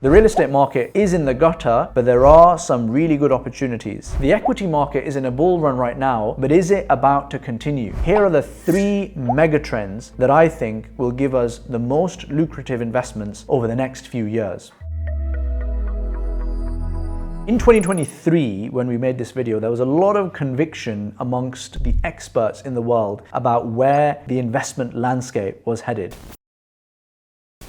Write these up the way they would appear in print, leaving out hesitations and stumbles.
The real estate market is in the gutter, but there are some really good opportunities. The equity market is in a bull run right now, but is it about to continue? Here are the 3 mega trends that I think will give us the most lucrative investments over the next few years. In 2023, when we made this video, there was a lot of conviction amongst the experts in the world about where the investment landscape was headed.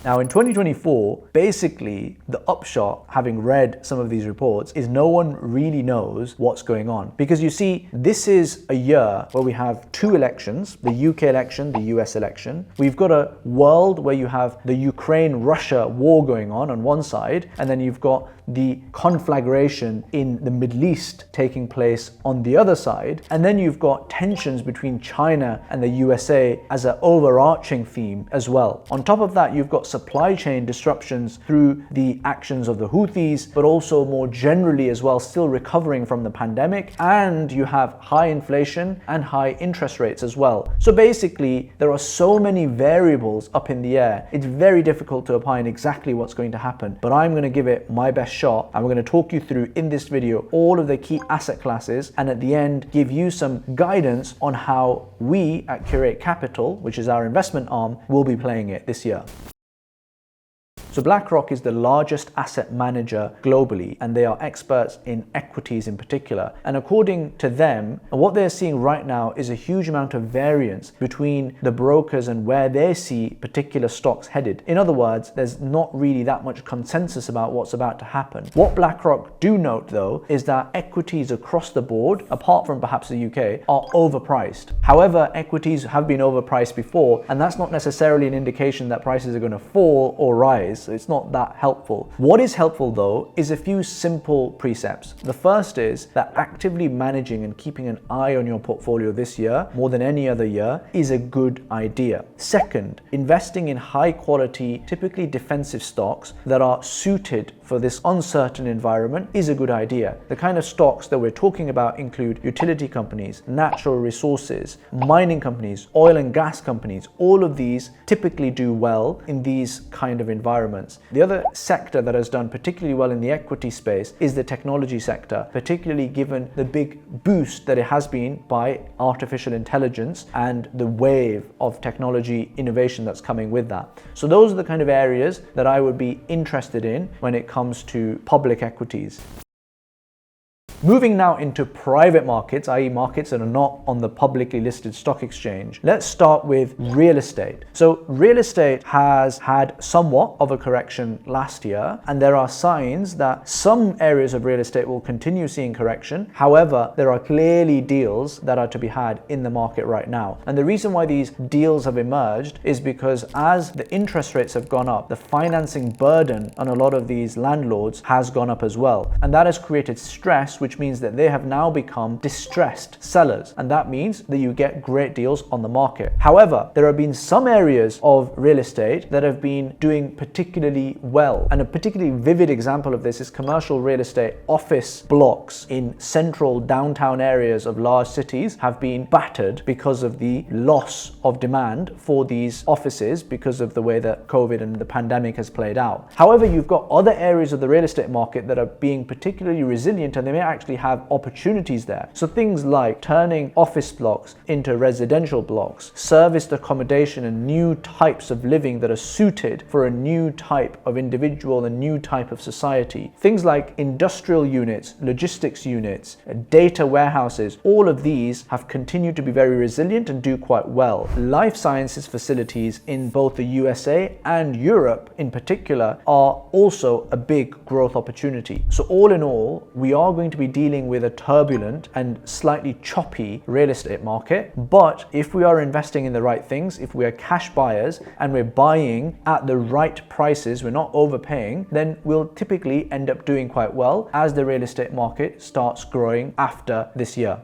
Now in 2024, basically the upshot, having read some of these reports, is no one really knows what's going on. Because you see, this is a year where we have 2 elections, the UK election, the US election. We've got a world where you have the Ukraine-Russia war going on one side, and then you've got the conflagration in the Middle East taking place on the other side. And then you've got tensions between China and the USA as an overarching theme as well. On top of that, you've got supply chain disruptions through the actions of the Houthis, but also more generally as well, still recovering from the pandemic. And you have high inflation and high interest rates as well. So basically, there are so many variables up in the air. It's very difficult to opine exactly what's going to happen, but I'm going to give it my best shot, and we're going to talk you through in this video all of the key asset classes, and at the end give you some guidance on how we at Curate Capital, which is our investment arm, will be playing it this year. So BlackRock is the largest asset manager globally, and they are experts in equities in particular. And according to them, what they're seeing right now is a huge amount of variance between the brokers and where they see particular stocks headed. In other words, there's not really that much consensus about what's about to happen. What BlackRock do note though is that equities across the board, apart from perhaps the UK, are overpriced. However, equities have been overpriced before, and that's not necessarily an indication that prices are going to fall or rise. So it's not that helpful. What is helpful though is a few simple precepts. The first is that actively managing and keeping an eye on your portfolio this year, more than any other year, is a good idea. Second, investing in high quality, typically defensive stocks that are suited for this uncertain environment is a good idea. The kind of stocks that we're talking about include utility companies, natural resources, mining companies, oil and gas companies. All of these typically do well in these kind of environments. The other sector that has done particularly well in the equity space is the technology sector, particularly given the big boost that it has been by artificial intelligence and the wave of technology innovation that's coming with that. So those are the kind of areas that I would be interested in when it comes to public equities. Moving now into private markets, i.e. markets that are not on the publicly listed stock exchange. Let's start with real estate. So real estate has had somewhat of a correction last year, and there are signs that some areas of real estate will continue seeing correction. However, there are clearly deals that are to be had in the market right now. And the reason why these deals have emerged is because as the interest rates have gone up, the financing burden on a lot of these landlords has gone up as well. And that has created stress, which means that they have now become distressed sellers, and that means that you get great deals on the market. However, there have been some areas of real estate that have been doing particularly well, and a particularly vivid example of this is commercial real estate. Office blocks in central downtown areas of large cities have been battered because of the loss of demand for these offices because of the way that COVID and the pandemic has played out. However, you've got other areas of the real estate market that are being particularly resilient, and they may actually have opportunities there. So things like turning office blocks into residential blocks, serviced accommodation and new types of living that are suited for a new type of individual and new type of society. Things like industrial units, logistics units, data warehouses, all of these have continued to be very resilient and do quite well. Life sciences facilities in both the USA and Europe in particular are also a big growth opportunity. So all in all, we are going to be dealing with a turbulent and slightly choppy real estate market. But if we are investing in the right things, if we are cash buyers and we're buying at the right prices, we're not overpaying, then we'll typically end up doing quite well as the real estate market starts growing after this year.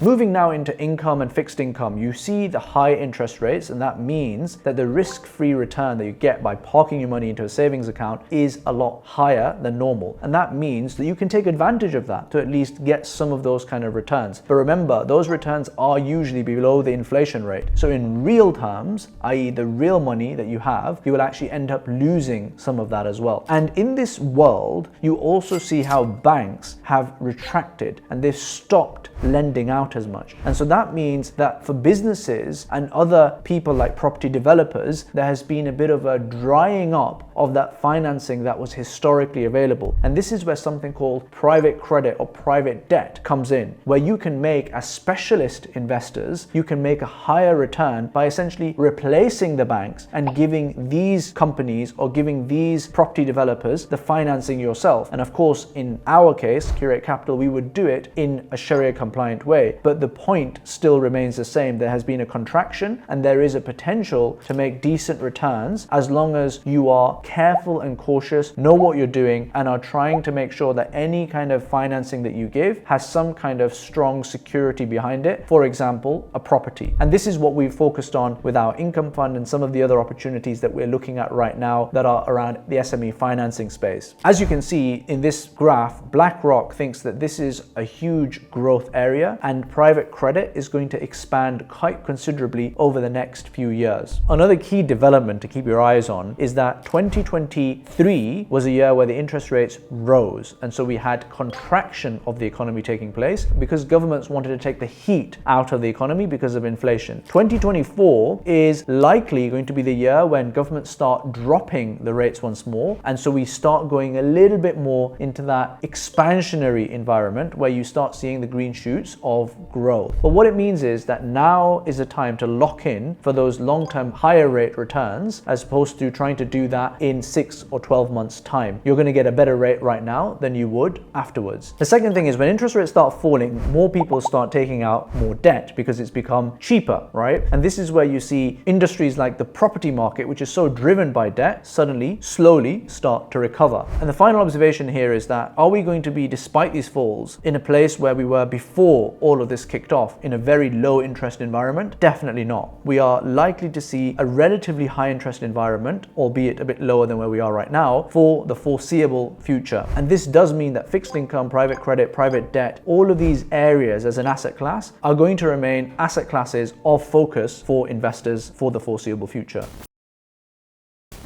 Moving now into income and fixed income, you see the high interest rates, and that means that the risk-free return that you get by parking your money into a savings account is a lot higher than normal. And that means that you can take advantage of that to at least get some of those kind of returns. But remember, those returns are usually below the inflation rate. So in real terms, i.e. the real money that you have, you will actually end up losing some of that as well. And in this world, you also see how banks have retracted and they've stopped lending out as much. And so that means that for businesses and other people like property developers, there has been a bit of a drying up of that financing that was historically available. And this is where something called private credit or private debt comes in, where you can make, as specialist investors, you can make a higher return by essentially replacing the banks and giving these companies or giving these property developers the financing yourself. And of course, in our case, Curate Capital, we would do it in a sharia-compliant way. But the point still remains the same. There has been a contraction and there is a potential to make decent returns as long as you are careful and cautious, know what you're doing, and are trying to make sure that any kind of financing that you give has some kind of strong security behind it. For example, a property. And this is what we've focused on with our income fund and some of the other opportunities that we're looking at right now that are around the SME financing space. As you can see in this graph, BlackRock thinks that this is a huge growth area and private credit is going to expand quite considerably over the next few years. Another key development to keep your eyes on is that 2023 was a year where the interest rates rose, and so we had contraction of the economy taking place because governments wanted to take the heat out of the economy because of inflation. 2024 is likely going to be the year when governments start dropping the rates once more, and so we start going a little bit more into that expansionary environment where you start seeing the green shoots of growth. But what it means is that now is a time to lock in for those long-term higher rate returns as opposed to trying to do that in 6 or 12 months time. You're going to get a better rate right now than you would afterwards. The second thing is when interest rates start falling, more people start taking out more debt because it's become cheaper, right? And this is where you see industries like the property market, which is so driven by debt, suddenly, slowly start to recover. And the final observation here is that are we going to be, despite these falls, in a place where we were before all of this kicked off, in a very low interest environment? Definitely not. We are likely to see a relatively high interest environment, albeit a bit lower than where we are right now, for the foreseeable future. And this does mean that fixed income, private credit, private debt, all of these areas as an asset class are going to remain asset classes of focus for investors for the foreseeable future.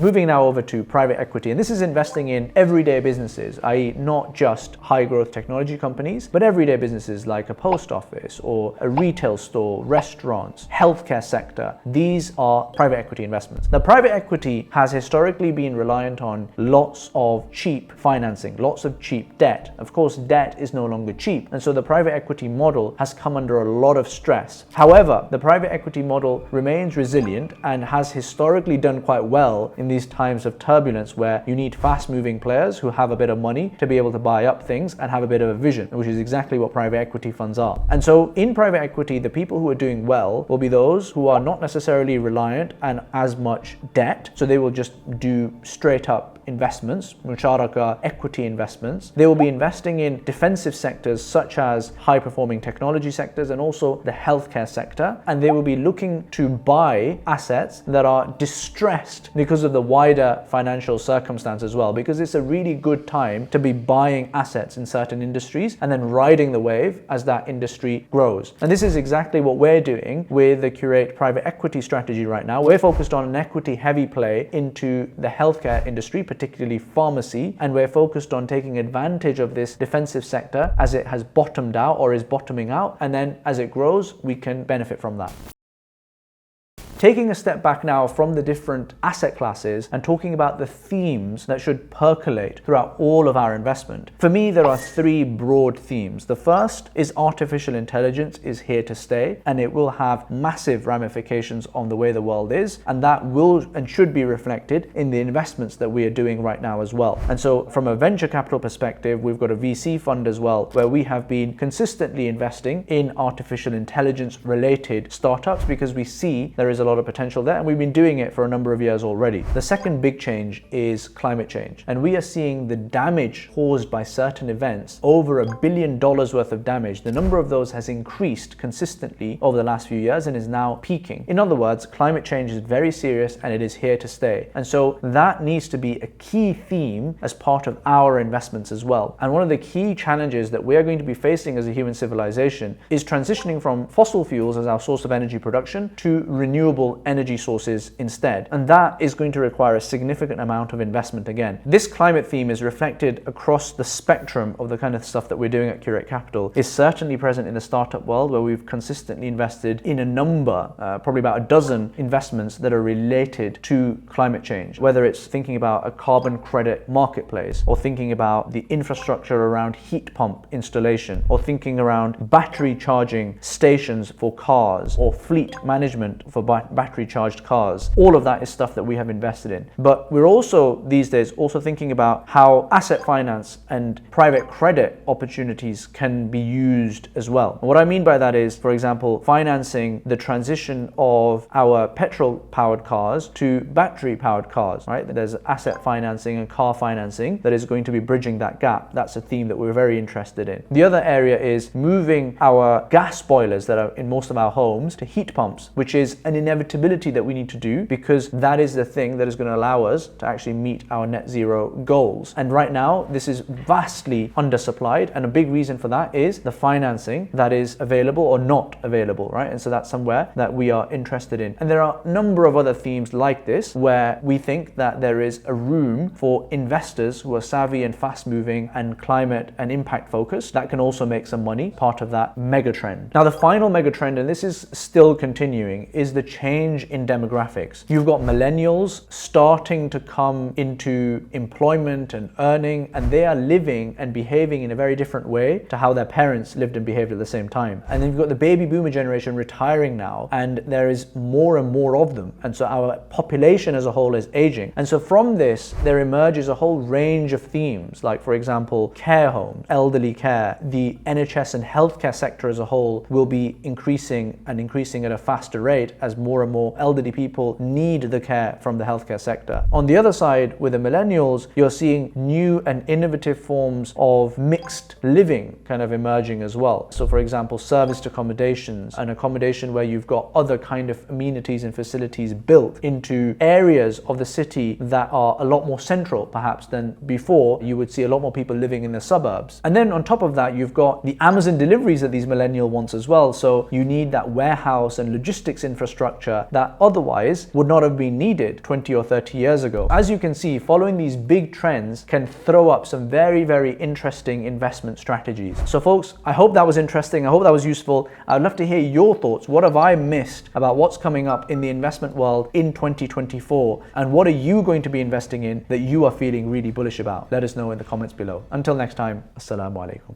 Moving now over to private equity, and this is investing in everyday businesses, i.e. not just high growth technology companies, but everyday businesses like a post office or a retail store, restaurants, healthcare sector. These are private equity investments. Now, private equity has historically been reliant on lots of cheap financing, lots of cheap debt. Of course, debt is no longer cheap, and so the private equity model has come under a lot of stress. However, the private equity model remains resilient and has historically done quite well in these times of turbulence where you need fast-moving players who have a bit of money to be able to buy up things and have a bit of a vision, which is exactly what private equity funds are. And so in private equity, the people who are doing well will be those who are not necessarily reliant on as much debt, so they will just do straight up investments, musharaka equity investments. They will be investing in defensive sectors such as high-performing technology sectors and also the healthcare sector, and they will be looking to buy assets that are distressed because of the wider financial circumstance as well, because it's a really good time to be buying assets in certain industries and then riding the wave as that industry grows. And this is exactly what we're doing with the Curate private equity strategy right now. We're focused on an equity heavy play into the healthcare industry, particularly pharmacy, and we're focused on taking advantage of this defensive sector as it has bottomed out or is bottoming out, and then as it grows, we can benefit from that. Taking a step back now from the different asset classes and talking about the themes that should percolate throughout all of our investment. For me, there are three broad themes. The first is artificial intelligence is here to stay, and it will have massive ramifications on the way the world is, and that will and should be reflected in the investments that we are doing right now as well. And so from a venture capital perspective, we've got a VC fund as well, where we have been consistently investing in artificial intelligence related startups because we see there is a lot of potential there, and we've been doing it for a number of years already. The second big change is climate change, and we are seeing the damage caused by certain events, over $1 billion worth of damage. The number of those has increased consistently over the last few years and is now peaking. In other words, climate change is very serious and it is here to stay. And so that needs to be a key theme as part of our investments as well. And one of the key challenges that we are going to be facing as a human civilization is transitioning from fossil fuels as our source of energy production to renewable energy sources instead. And that is going to require a significant amount of investment again. This climate theme is reflected across the spectrum of the kind of stuff that we're doing at Curate Capital. It's certainly present in the startup world, where we've consistently invested in a number, probably about a dozen investments that are related to climate change, whether it's thinking about a carbon credit marketplace, or thinking about the infrastructure around heat pump installation, or thinking around battery charging stations for cars, or fleet management for battery charged cars. All of that is stuff that we have invested in. But we're also these days also thinking about how asset finance and private credit opportunities can be used as well. And what I mean by that is, for example, financing the transition of our petrol powered cars to battery powered cars, right? There's asset financing and car financing that is going to be bridging that gap. That's a theme that we're very interested in. The other area is moving our gas boilers that are in most of our homes to heat pumps, which is an inevitability that we need to do, because that is the thing that is going to allow us to actually meet our net zero goals. And right now, this is vastly undersupplied, and a big reason for that is the financing that is available or not available, right? And so that's somewhere that we are interested in. And there are a number of other themes like this where we think that there is a room for investors who are savvy and fast moving and climate and impact focused that can also make some money, part of that mega trend. Now, the final mega trend, and this is still continuing, is the change in demographics. You've got millennials starting to come into employment and earning, and they are living and behaving in a very different way to how their parents lived and behaved at the same time. And then you've got the baby boomer generation retiring now, and there is more and more of them. And so our population as a whole is aging. And so from this, there emerges a whole range of themes, like, for example, care homes, elderly care. The NHS and healthcare sector as a whole will be increasing at a faster rate as more and more elderly people need the care from the healthcare sector. On the other side, with the millennials, you're seeing new and innovative forms of mixed living kind of emerging as well. So, for example, serviced accommodations, an accommodation where you've got other kind of amenities and facilities built into areas of the city that are a lot more central perhaps than before. You would see a lot more people living in the suburbs. And then on top of that, you've got the Amazon deliveries that these millennial wants as well. So you need that warehouse and logistics infrastructure that otherwise would not have been needed 20 or 30 years ago. As you can see, following these big trends can throw up some very, very interesting investment strategies. So folks, I hope that was interesting. I hope that was useful. I'd love to hear your thoughts. What have I missed about what's coming up in the investment world in 2024? And what are you going to be investing in that you are feeling really bullish about? Let us know in the comments below. Until next time, Assalamu alaikum.